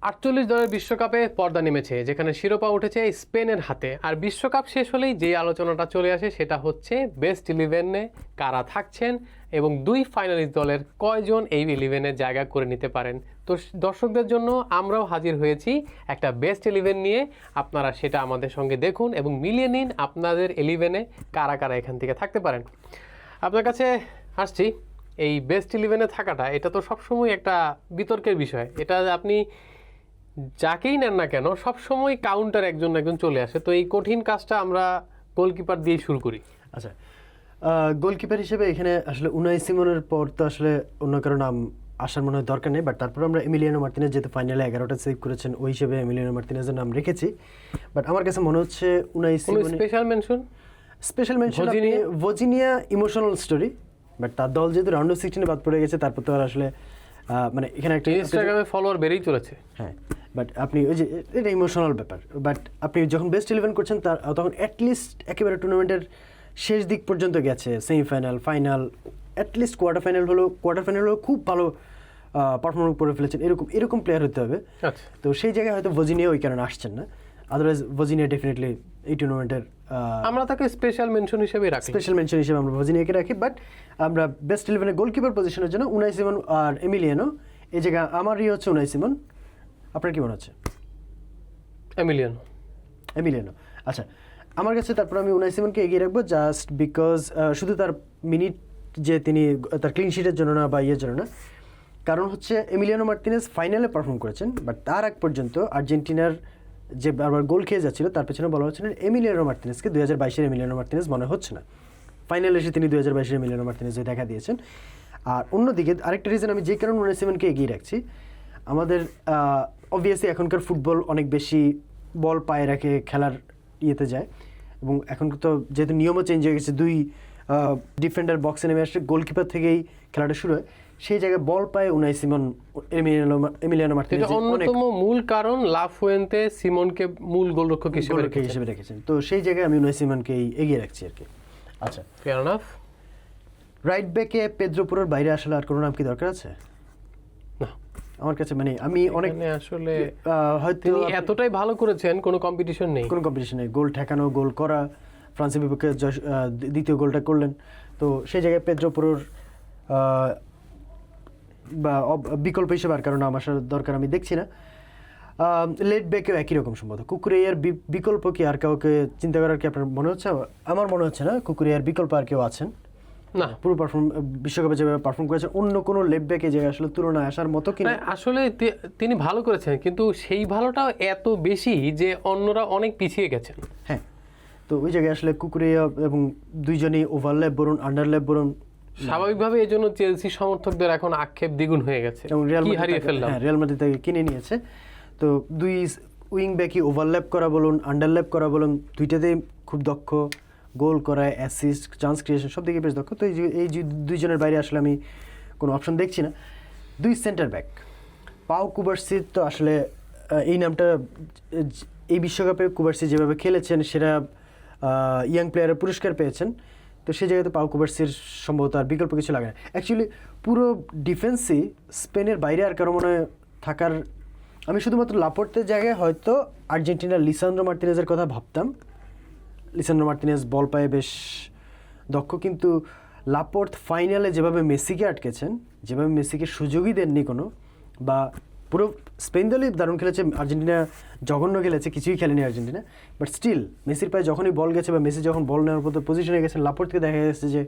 48 দলের বিশ্বকাপে পর্দা নেমেছে, যেখানে শিরোপা উঠেছে স্পেনের হাতে। আর বিশ্বকাপ শেষ হলেই যে আলোচনাটা চলে আসে সেটা হচ্ছে বেস্ট 11-এ কারা থাকছেন এবং দুই ফাইনালিস্ট দলের কয়জন এই 11-এর জায়গা করে নিতে পারেন। তো দর্শকদের জন্য আমরাও হাজির হয়েছি একটা বেস্ট 11 নিয়ে। আপনারা সেটা আমাদের সঙ্গে দেখুন এবং মিলিয়ে নিন আপনাদের 11-এ কারা কারা এখান থেকে থাকতে পারেন। আপনার কাছে আসছি, এই বেস্ট 11-এ থাকাটা এটা তো সবসময় একটা বিতর্কের বিষয়। এটা আপনি যাকেই নেন না কেন সবসময় কাউন্টার একজন একজন চলে আসে। তো এই কঠিন কাজটা আমরা গোলকিপার দিয়ে শুরু করি। আচ্ছা, গোলকিপার হিসেবে এখানে আসলে উনাই সিমনের পর তো আসলে অন্য কারো নাম আসার মনে হয় দরকার নেই, বাট তারপর আমরা এমিলিয়ানো মার্তিনেজ যেহেতু ফাইনালে 11টা সেভ করেছেন ওই হিসেবে এমিলিয়ানো মার্তিনেজের নাম রেখেছি। বাট আমার কাছে মনে হচ্ছে উনাই সিমন স্পেশাল মেনশন ভজিনিয়া ইমোশনাল স্টোরি, বাট তার দল যেহেতু রাউন্ড অফ 16 বাদ পড়ে গেছে তারপর তো আর আসলে মানে এখানে একটা ইনস্টাগ্রামে ফলোয়ার বেড়েই চলেছে। হ্যাঁ, বাট আপনি ওই যে এটা ইমোশনাল ব্যাপার, বাট আপনি যখন বেস্ট 11 করছেন তার তখন অ্যাটলিস্ট একেবারে টুর্নামেন্টের শেষ দিক পর্যন্ত গেছে, semifinal, final, at least quarter final হলো খুব ভালো পারফরমেন্স করে ফেলেছেন, এরকম প্লেয়ার হতে হবে। আচ্ছা, তো সেই জায়গায় হয়তো ভজিনিয়া ওই কারণে আসছেন না, আদারওয়াইজ ভজিনিয়া ডেফিনেটলি এই টুর্নামেন্টের আমরা তাকে স্পেশাল মেনশন হিসেবে রাখি। স্পেশাল মেনশন হিসেবে আমরা ভজিনিয়াকে রাখি। বাট আমরা বেস্ট 11-এর গোলকিপার পজিশনের জন্য উনাই সিমন আর এমিলিয়ানো, এই জায়গায় আমারই হচ্ছে উনাই সিমন। আপনার কি মনে হচ্ছে? এমিলিয়ানো। আচ্ছা, আমার কাছে তারপর আমি উনাই সিমনকে এগিয়ে রাখবো জাস্ট বিকজ শুধু তার মিনিট যে তিনি তার ক্লিন শিটের জন্য না বা ইয়ের জন্য না, কারণ হচ্ছে এমিলিয়ানো মার্তিনেজ ফাইনালে পারফর্ম করেছেন, বাট তার আগ পর্যন্ত আর্জেন্টিনার যে বারবার গোল খেয়ে যাচ্ছিল তার পেছনে বলা হচ্ছে না এমিলিয়ানো মার্তিনেজকে 2022-এর এমিলিয়ানো মার্তিনেজ মনে হচ্ছে না। ফাইনালে এসে তিনি 2022-এর এমিলিয়ানো মার্তিনেজ দেখা দিয়েছেন। আর অন্যদিকে আরেকটা রিজন আমি যে কারণে উনাই সিমনকে এগিয়ে রাখছি, আমাদের অবভিয়াসলি এখনকার ফুটবল অনেক বেশি বল পায়ে রাখে খেলার ইয়েতে যায়, এবং এখন তো যেহেতু নিয়মও চেঞ্জ হয়ে গেছে, দুই ডিফেন্ডার বক্সে নেমে আসছে, গোলকিপার থেকেই খেলাটা শুরু হয়, সেই জায়গায় বল পায় উনাই সিমন এমিলিয়ানো মার্তিনেজ অন্যতম মূল কারণ লা ফুয়েন্তে সিমনকে মূল গোলরক্ষক হিসেবে রেখেছেন। তো সেই জায়গায় আমি উনাই সিমনকে এগিয়ে রাখছি আর কি। আচ্ছা, ফেয়ার এনাফ। রাইট ব্যাকে পেদ্রো পুরোর বাইরে আসলে আর কোনো নাম কি দরকার আছে? না, আমার কাছে মানে আমি অনেক আসলে হয়তো এতটাই ভালো করেছেন, কোনো কম্পিটিশন নেই, গোল ঠেকানো, গোল করা, ফ্রান্সের বিপক্ষে দ্বিতীয় গোলটা করলেন। তো সেই জায়গায় পেদ্রো পুরোর বা বিকল্প হিসেবে আর কারণ নাম আসার দরকার আমি দেখছি না। লেট ব্যাকেও একই রকম সম্ভবত। কুকুরেয়ার বিকল্প কি আর কাউকে চিন্তা করার কি আপনার মনে হচ্ছে? আমার মনে হচ্ছে না কুকুরেয়ার বিকল্প আর কেউ আছেন না। পুরো বিশ্বকাপে যেভাবে পারফর্ম করেছেন অন্য কোনো লেফট ব্যাকে জায়গায় আসলে তুলনায় আসার মতো কি? আসলে তিনি ভালো করেছেন, কিন্তু সেই ভালোটাও এত বেশি যে অন্যরা অনেক পিছিয়ে গেছেন। হ্যাঁ, তো ওই জায়গায় আসলে কুকুরেয়া এবং দুইজনই ওভারল্যাপ বলুন, আন্ডারল্যাপ বলুন, স্বাভাবিকভাবে এই জন্য চেলসি সমর্থকদের এখন আক্ষেপ দ্বিগুণ হয়ে গেছে এবং রিয়াল মাদ্রিদ তাকে কিনে নিয়েছে। তো দুই উইং ব্যাকই ওভারল্যাপ করা বলুন, আন্ডারল্যাপ করা বলুন, দুইটাতেই খুব দক্ষ, গোল করায়, অ্যাসিস্ট, চান্স ক্রিয়েশন সব দিকে বেশ দক্ষ। তো এই দুইজনের বাইরে আসলে আমি কোনো অপশন দেখছি না। দুই সেন্টার ব্যাক, পাও কুবার্সি তো আসলে এই নামটা এই বিশ্বকাপে কুবার্সি যেভাবে খেলেছেন সেটা ইয়াং প্লেয়ারের পুরস্কার পেয়েছেন, তো সেই জায়গায় তো পাও কুবার্সির সম্ভবত আর বিকল্প কিছু লাগে না। অ্যাকচুয়ালি পুরো ডিফেন্সই স্পেনের বাইরে আর কারো মনে থাকার, আমি শুধুমাত্র লাপোর্তের জায়গায় হয়তো আর্জেন্টিনার লিসান্দ্রো মার্তিনেজের কথা ভাবতাম। লিসান্দ্রো মার্তিনেজ বল পায়ে বেশ দক্ষ, কিন্তু লাপোর্ত ফাইনালে যেভাবে মেসিকে আটকেছেন, যেভাবে মেসিকে সুযোগই দেননি কোনো, বা পুরো স্পেন দলই দারুণ খেলেছে, আর্জেন্টিনা জঘন্য খেলেছে, কিছুই খেলেনি আর্জেন্টিনা, বাট স্টিল মেসির পায়ে যখনই বল গেছে বা মেসি যখন বল নেওয়ার মতো পজিশনে গেছেন, লাপোর্তকে দেখা গেছে যে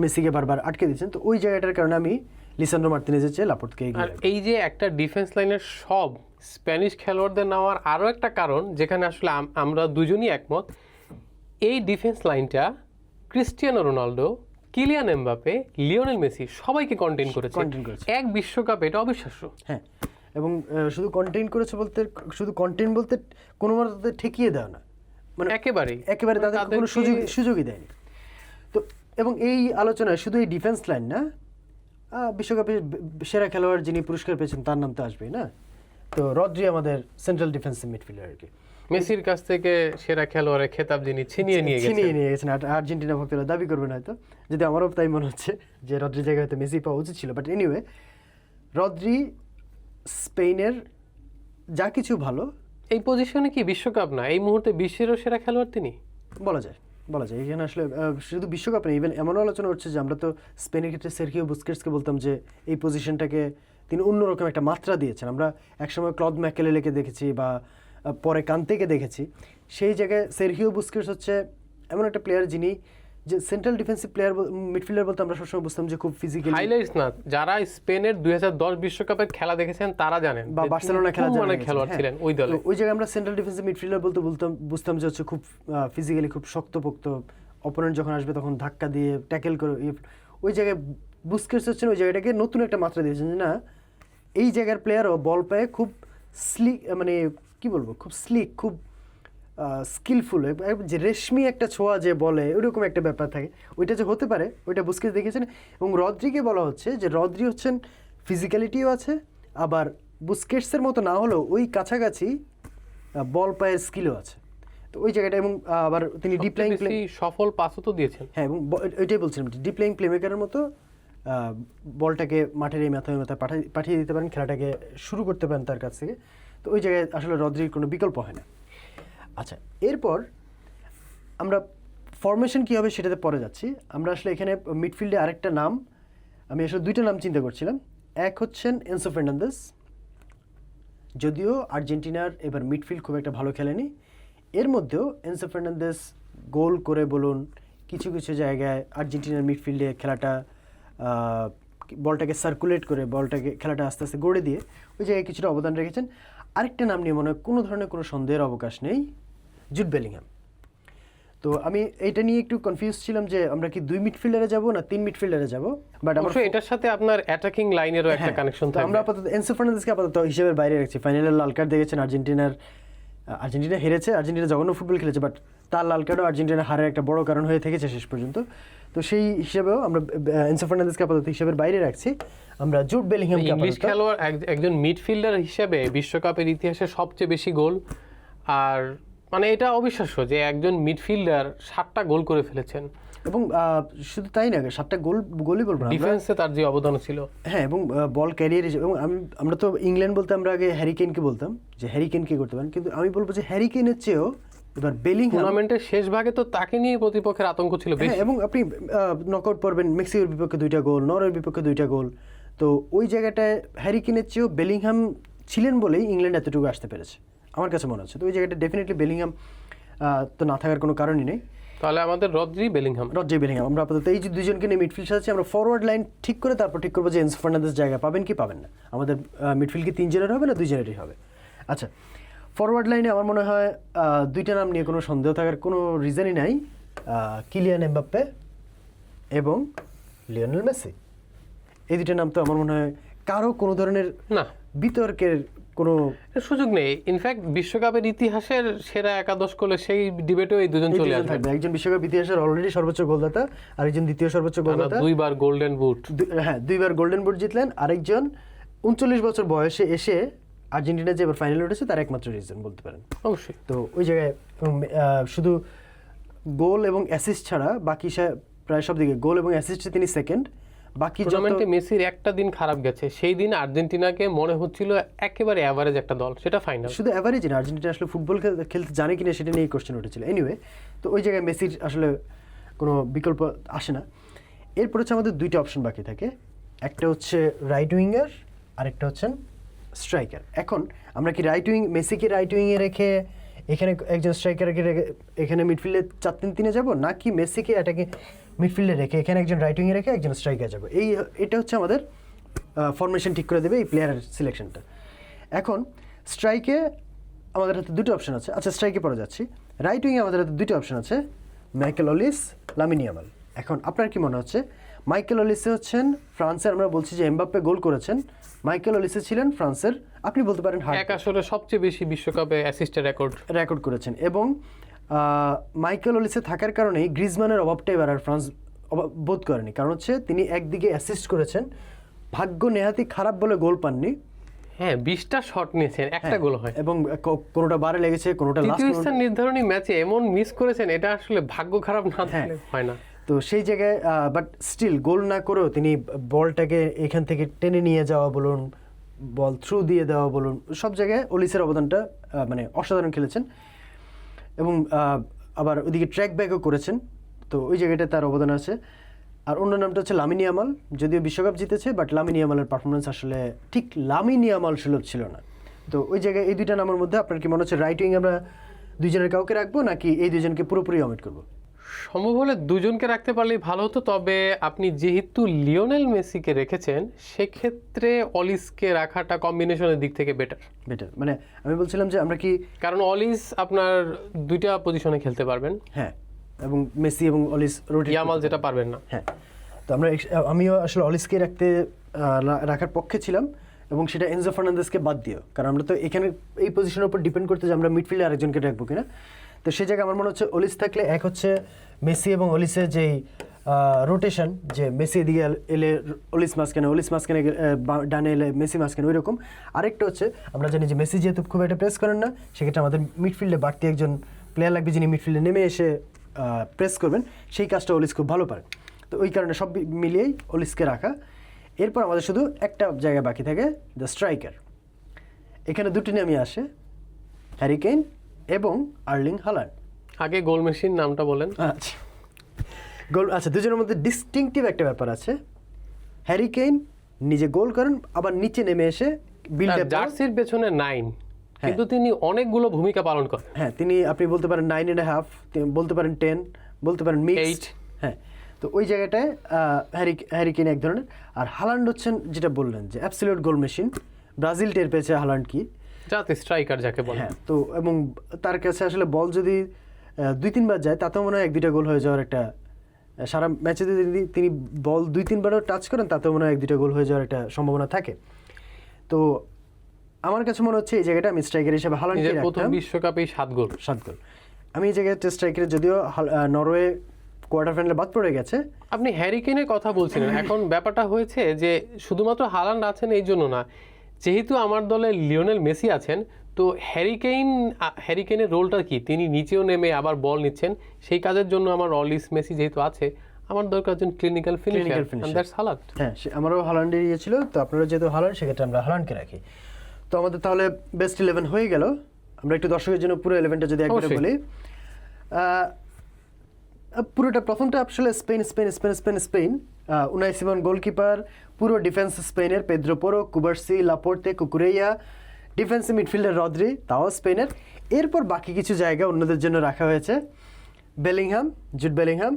মেসিকে বারবার আটকে দিচ্ছেন। তো ওই জায়গাটার কারণে আমি লিসান্দ্রো মার্তিনেজের চেয়ে লাপোর্তকে এগিয়ে রাখি। এই যে একটা ডিফেন্স লাইনের সব স্প্যানিশ খেলোয়াড়দের নেওয়ার আরও একটা কারণ, যেখানে আসলে আমরা দুজনই একমত, এই ডিফেন্স লাইনটা Cristiano Ronaldo, Kylian Mbappe, Lionel Messi সবাইকে কন্টেইন করেছে এক বিশ্বকাপে। এটা অবিশ্বাস্য। হ্যাঁ, এবং শুধু কন্টেইন করেছে বলতে, শুধু কন্টেইন বলতে কোনো মতে ঠেকিয়ে দেয় না, মানে একেবারে তাদের কোনো সুযোগই দেয়নি। তো এবং এই আলোচনায় শুধু এই ডিফেন্স লাইন না, বিশ্বকাপের সেরা খেলোয়াড় যিনি পুরস্কার পেয়েছেন তার নাম তো আসবেই না। তো রদ্রি আমাদের সেন্ট্রাল ডিফেন্সিভ মিডফিল্ডার আর কি, মেসির কাছ থেকে সেরা খেলোয়াড়ের খেতাব যিনি ছিনিয়ে নিয়ে গেছেন। আর্জেন্টিনা ভক্তরা দাবি করবেন হয়তো, যদি আমারও তাই মনে হচ্ছে যে রদ্রি জায়গায় হয়তো মেসি পাওয়া উচিত ছিল। বাট এনিওয়ে, রদ্রি স্পেনের যা কিছু ভালো এই পজিশনে কি বিশ্বকাপ না, এই মুহূর্তে বিশ্বেরও সেরা খেলোয়াড় তিনি? বলা যায় এখানে আসলে শুধু বিশ্বকাপ নেই, ইভেন এমনও আলোচনা হচ্ছে যে আমরা তো স্পেনের ক্ষেত্রে সের্হিও বুস্কেটসকে বলতাম যে এই পজিশনটাকে তিনি অন্যরকম একটা মাত্রা দিয়েছেন। আমরা একসময় ক্লদ ম্যাকেলেলেকে দেখেছি বা পরে কান্তেকে দেখেছি, সেই জায়গায় সের্হিও বুস্কেটস হচ্ছে এমন একটা প্লেয়ার যিনি যে সেন্ট্রাল ডিফেন্সিভ প্লেয়ার মিডফিল্ডার বলতে আমরা সবসময় বুঝতাম যে খুব ফিজিক্যালি, হাইলাইটস না, যারা স্পেনের 2010 বিশ্বকাপের খেলা দেখেছেন তারা জানেন বা বার্সেলোনা খেলা মানে খেলোয়াড় ছিলেন ওই দলে। ওই জায়গায় আমরা সেন্ট্রাল ডিফেন্সিভ মিডফিল্ডার বলতে বুঝতাম যে হচ্ছে খুব ফিজিক্যালি খুব শক্তপোক্ত, অপোনেন্ট যখন আসবে তখন ধাক্কা দিয়ে ট্যাকেল করে। ওই জায়গায় বুস্কেটস হচ্ছেন ওই জায়গাটাকে নতুন একটা মাত্রা দিয়েছেন যে না, এই জায়গার প্লেয়ারও বল পায়ে খুব স্লিক, মানে কি বলবো, খুব স্লিক, খুব স্কিলফুল, যে রেশমি একটা ছোঁয়া যে বলে ওইরকম একটা ব্যাপার থাকে, ওইটা যে হতে পারে ওইটা বুস্কেটস দেখেছেন। এবং রদ্রিকে বলা হচ্ছে যে রদ্রি হচ্ছেন ফিজিক্যালিটিও আছে, আবার বুস্কেটসের মতো না হলেও ওই কাছাকাছি বল পায়ের স্কিলও আছে। তো ওই জায়গাটা, এবং আবার তিনি ডিপ লাইন সফল পাসও তো দিয়েছেন। হ্যাঁ, এবং ওইটাই বলছিলাম, ডিপ লাইন প্লেমেকারের মতো বলটাকে মাঠের এই মাথায় পাঠিয়ে দিতে পারেন, খেলাটাকে শুরু করতে পারেন তার কাছ থেকে। তো ওই জায়গায় আসলে রদ্রির কোনো বিকল্প হয় না। আচ্ছা, এরপর আমরা ফরমেশন কী হবে সেটাতে পরে যাচ্ছি। আমরা আসলে এখানে মিডফিল্ডে আরেকটা নাম, আমি আসলে দুইটা নাম চিন্তা করছিলাম। এক হচ্ছেন এনসো ফার্নান্দেজ, যদিও আর্জেন্টিনার এবার মিডফিল্ড খুব একটা ভালো খেলেনি, এর মধ্যেও এনসো ফার্নান্দেজ গোল করে বলুন, কিছু কিছু জায়গায় আর্জেন্টিনার মিডফিল্ডে খেলাটা বলটাকে সার্কুলেট করে খেলাটা আস্তে আস্তে গড়ে দিয়ে ওই জায়গায় কিছুটা অবদান রেখেছেন। আরেকটা নাম নিয়ে মনে হয় কোনো ধরনের কোনো সন্দেহের অবকাশ নেই, জুড বেলিংহাম। তো আমি এটা নিয়ে একটু কনফিউজ ছিলাম যে আমরা কি 2 মিডফিল্ডারে যাব না 3 মিডফিল্ডারে যাব, বাট আমরা এটার সাথে আপনার অ্যাটাকিং লাইনেরও একটা কানেকশন থাকে। আমরা আপাতত এনসো ফার্নান্দেজকে আপাতত হিসেবের বাইরে রাখছি। ফাইনালের লাল কার্ড দেখেছেন, আর্জেন্টিনা হেরেছে, আর্জেন্টিনা জঘন্য ফুটবল খেলেছে, বাট তার লাল কার্ডও আর্জেন্টিনা হারের একটা বড় কারণ হয়ে থেকেছে শেষ পর্যন্ত। তো সেই হিসেবেও আমরা এনসো ফার্নান্দেজকে আপাতত হিসেবের বাইরে রাখছি। আমরা জুড বেলিংহামকে ইংলিশ খেলোয়াড় একজন মিডফিল্ডার হিসেবে বিশ্বকাপের ইতিহাসে সবচেয়ে বেশি গোল, আর মানে এটা অবিশ্বাস্য যে একজন মিডফিল্ডার 7টা গোল করে ফেলেছেন। এবং শুধু তাই না, 7টা গোলই বলবো না, ডিফেন্সে তার যে অবদান ছিল। হ্যাঁ, এবং বল ক্যারিয়ার হিসেবে, এবং আমরা তো ইংল্যান্ড বলতে আমরা আগে হ্যারি কেনকে বলতাম যে হ্যারি কেন কি করতে পারেন, কিন্তু আমি বলবো যে হ্যারি কেনের চেয়েও এবার বেলিংহাম, টুর্নামেন্টের শেষ ভাগে তো তাকে নিয়ে প্রতিপক্ষের আতঙ্ক ছিল বেশি। এবং আপনি নকআউট পড়বেন, মেক্সিকোর বিপক্ষে 2টা গোল, নরওয়ের বিপক্ষে 2টা গোল, তো ওই জায়গাটায় হ্যারি কেনের চেয়েও বেলিংহাম ছিলেন বলেই ইংল্যান্ড এতটুকু আসতে পেরেছে আমার কাছে মনে হচ্ছে। তো ওই জায়গাটা ডেফিনেটলি বেলিংহাম তো না থাকার কোনো কারণই নেই। তাহলে আমাদের রদ্রি বেলিংহাম, আমরা আপাতত এই যে দুজনকে নিয়ে মিডফিল্ড সাজাচ্ছি। আমরা ফরওয়ার্ড লাইন ঠিক করে তারপর ঠিক করবো যে এনসো ফার্নান্দেজ জায়গা পাবেন কি পাবেন না। আমাদের মিডফিল্ড কি 3 জনের হবে না 2 জনেরই হবে? আচ্ছা, ফরওয়ার্ড লাইনে আমার মনে হয় 2টা নাম নিয়ে কোনো সন্দেহ থাকার কোনো রিজনই নাই, কিলিয়ান এমবাপ্পে এবং লিওনেল মেসি। এই 2টা নাম তো আমার মনে হয় কারো কোনো ধরনের না বিতর্কের কোনো সুযোগ নেই। ইনফ্যাক্ট বিশ্বকাপের ইতিহাসের সেরা একাদশ করলে সেই ডিবেটেও এই দুজন চলে আসবে। একজন বিশ্বকাপ ইতিহাসের অলরেডি সর্বোচ্চ গোলদাতা, আরেকজন দ্বিতীয় সর্বোচ্চ গোলদাতা, 2বার গোল্ডেন বুট, হ্যাঁ 2বার গোল্ডেন বুট জিতলেন, আরেকজন 39 বছর বয়সে এসে আর্জেন্টিনা যে এবার ফাইনালে উঠেছে তার একমাত্র রিজন বলতে পারেন। অবশ্যই। তো ওই জায়গায় শুধু গোল এবং অ্যাসিস্ট ছাড়া বাকি প্রায় সব দিকে গোল এবং অ্যাসিস্টে তিনি সেকেন্ড। বাকি টুর্নামেন্টে মেসির একটা দিন খারাপ গেছে, সেই দিন আর্জেন্টিনাকে মনে হচ্ছিল একেবারে অ্যাভারেজ একটা দল, সেটা ফাইনাল। শুধু অ্যাভারেজই না, আর্জেন্টিনা আসলে ফুটবল খেলতে জানে কিনা সেটা নিয়েই কোশ্চেন উঠেছিল। এনিওয়ে, তো ওই জায়গায় মেসির আসলে কোনো বিকল্প আসে না। এরপর হচ্ছে আমাদের 2টা অপশন বাকি থাকে, একটা হচ্ছে রাইট উইঙ্গার, আরেকটা হচ্ছেন স্ট্রাইকার। এখন আমরা কি মেসিকে রাইট উইংয়ে রেখে এখানে একজন স্ট্রাইকারকে রেখে এখানে মিডফিল্ডে 4-3-3-এ যাবো, নাকি মেসিকে অ্যাটাকিং মিডফিল্ডে রেখে এখানে একজন রাইট উইংয়ে রেখে একজন স্ট্রাইকার যাবো? এটা হচ্ছে আমাদের ফরমেশন ঠিক করে দেবে এই প্লেয়ার সিলেকশনটা। এখন স্ট্রাইকে আমাদের হাতে 2টো অপশন আছে। আচ্ছা, স্ট্রাইকে পরে যাচ্ছি। রাইট উইংয়ে আমাদের হাতে 2টো অপশন আছে, মাইকেল ওলিস, লামিন ইয়ামাল। এখন আপনার কি মনে হচ্ছে? মাইকেল ওলিসে হচ্ছেন ফ্রান্সের, আমরা বলছি যে এমবাপ্পে গোল করেছেন, মাইকেল ওলিসে ছিলেন ফ্রান্সের, আপনি বলতে পারেন এক আসরে সবচেয়ে বেশি বিশ্বকাপে অ্যাসিস্টের রেকর্ড করেছেন। এবং মাইকেল ওলিসে থাকার কারণেই গ্রিজম্যানের অভাবটা এবার আর ফ্রান্স বোধ করেনি, কারণ হচ্ছে তিনি একদিকে অ্যাসিস্ট করেছেন, ভাগ্য নেহাতি খারাপ বলে গোল পাননি। হ্যাঁ, 20টা শট নিয়েছেন, একটা গোল হয়, এবং কোনোটা বারে লেগেছে, কোনোটা তৃতীয় স্থান নির্ধারণী ম্যাচে এমন মিস করেছেন, এটা আসলে ভাগ্য খারাপ না থাকলে হয় না। তো সেই জায়গায় বাট স্টিল গোল না করেও তিনি বলটাকে এখান থেকে টেনে নিয়ে যাওয়া বলুন, বল থ্রু দিয়ে দেওয়া বলুন, সব জায়গায় অলিসের অবদানটা মানে অসাধারণ খেলেছেন। এবং আবার ওইদিকে ট্র্যাক ব্যাকও করেছেন, তো ওই জায়গাটায় তার অবদান আছে। আর অন্য নামটা হচ্ছে লামিন ইয়ামাল, যদিও বিশ্বকাপ জিতেছে, বাট লামিন ইয়ামালের পারফরমেন্স আসলে ঠিক লামিন ইয়ামাল সুলভ ছিল না। তো ওই জায়গায় এই দুইটা নামের মধ্যে আপনার কি মনে হচ্ছে রাইট উইং আমরা দুইজনের কাউকে রাখবো, নাকি এই দুইজনকে পুরোপুরি অমিট করবো? সম্ভব হলে দুজনকে রাখতে পারলেই ভালো হতো, তবে আপনি যেহেতু লিওনেল মেসিকে রেখেছেন সেক্ষেত্রে অলিসকে রাখাটা কম্বিনেশনের দিক থেকে বেটার। মানে আমি বলছিলাম যে আমরা কি, কারণ অলিস আপনার দুইটা পজিশনে খেলতে পারবেন, হ্যাঁ, এবং মেসি এবং অলিস রোটেট, ইয়ামাল যেটা পারবেন না। হ্যাঁ, তো আমিও আসলে অলিসকে রাখার পক্ষে ছিলাম, এবং সেটা এনজো ফার্নান্দেসকে বাদ দিও, কারণ আমরা তো এখানে এই পজিশনের উপর ডিপেন্ড করতে যে আমরা মিডফিল্ডে আরেকজনকে রাখবো কিনা। তো সেই জায়গায় আমার মনে হচ্ছে অলিস থাকলে এক হচ্ছে মেসি এবং অলিসের যেই রোটেশন, যে মেসি এদিকে এলে অলিস মাঝখানে ডানে এলে মেসি মাঝখানে, ওই রকম। আরেকটা হচ্ছে আমরা জানি যে মেসি যেহেতু খুব একটা প্রেস করেন না, সেক্ষেত্রে আমাদের মিডফিল্ডে বাড়তি একজন প্লেয়ার লাগবে যিনি মিডফিল্ডে নেমে এসে প্রেস করবেন, সেই কাজটা অলিস খুব ভালো পারে। তো ওই কারণে সব মিলিয়েই অলিসকে রাখা। এরপর আমাদের শুধু একটা জায়গা বাকি থাকে, দ্য স্ট্রাইকার। এখানে দুটি নামই আসে, হ্যারি কেইন এবং আর্লিং হাল্যান্ড। আগে গোল মেশিন নামটা বলেন। আচ্ছা, দুজনের মধ্যে ডিস্টিংটিভ একটা ব্যাপার আছে। হ্যারি কেইন নিজে গোল করেন, আবার নিচে নেমে এসে বিল্ড আপ, জার্সির পেছনে 9, কিন্তু তিনি অনেকগুলো ভূমিকা পালন করেন। হ্যাঁ, তিনি আপনি বলতে পারেন 9.5, বলতে পারেন 10, বলতে পারেন 8। হ্যাঁ, তো ওই জায়গাটায় হ্যারি কেইন এক ধরনের। আর হাল্যান্ড হচ্ছেন যেটা বললেন যে অ্যাবসলিউট গোল মেশিন। ব্রাজিল টের পেয়েছে হাল্যান্ড কি, যাতে স্ট্রাইকার যাকে বলে। হ্যাঁ, তো এবং তার কাছে আসলে বল যদি 2-3 বার যায়, তাতেও মনে হয় 1-2টা গোল হয়ে যাওয়ার একটা, সারা ম্যাচে যদি তিনি বল 2-3বারও টাচ করেন, তাতেও মনে হয় 1-2টা গোল হয়ে যাওয়ার একটা সম্ভাবনা থাকে। তো আমার কাছে মনে হচ্ছে এই জায়গাটা আমি স্ট্রাইকার হিসেবে হাল্যান্ডকে নিজের প্রথম রাখতাম। বিশ্বকাপেই 7 গোল। আমি এই জায়গায় টেস্ট স্ট্রাইকারে, যদিও নরওয়ে কোয়ার্টার ফাইনালে বাদ পড়ে গেছে। আপনি হ্যারি কেইনের কথা বলছিলেন, এখন ব্যাপারটা হয়েছে যে শুধুমাত্র হাল্যান্ড আছেন এই জন্য না, যেহেতু আমার দলে লিওনেল মেসি আছেন, তো হ্যারি কেইনের রোলটা কি, তিনি নিচেও নেমে আবার বল নিচ্ছেন, সেই কাজের জন্য আমার অলিস মেসি যেহেতু আছে, আমার দরকার একজন clinical finisher, and that's Haaland. হ্যাঁ, আমারও হাল্যান্ডের ইয়ে ছিল, তো আপনারা যেহেতু হাল্যান্ড, সেক্ষেত্রে আমরা হাল্যান্ডকে রাখি। তো আমাদের তাহলে বেস্ট 11 হয়ে গেল। আমরা একটু দর্শকের জন্য পুরো 11টা যদি একবারে বলি, পুরোটা প্রথমটা আসলে স্পেন। উনাই সিমন গোলকিপার, পুরো ডিফেন্স স্পেনের, Pedro Porro, Cubarsi, Laporte, Cucurella, defensive midfielder Rodri, তাও স্পেনের। এরপর বাকি কিছু জায়গা অন্যদের জন্য রাখা হয়েছে, Jude Bellingham,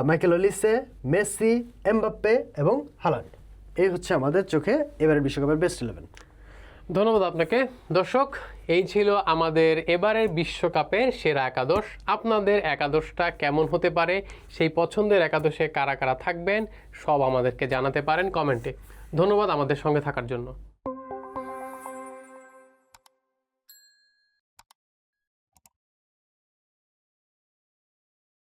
Michael অলিসে, Messi, Mbappe এবং হাল্যান্ড। এই হচ্ছে আমাদের চোখে এবারের বিশ্বকাপের বেস্ট 11। ধন্যবাদ আপনাকে। দর্শক, এই ছিল আমাদের এবারের বিশ্বকাপের সেরা একাদশ। আপনাদের একাদশটা কেমন হতে পারে, সেই পছন্দের একাদশে কারা কারা থাকবেন, সব আমাদেরকে জানাতে পারেন কমেন্টে। ধন্যবাদ আমাদের সঙ্গে থাকার জন্য।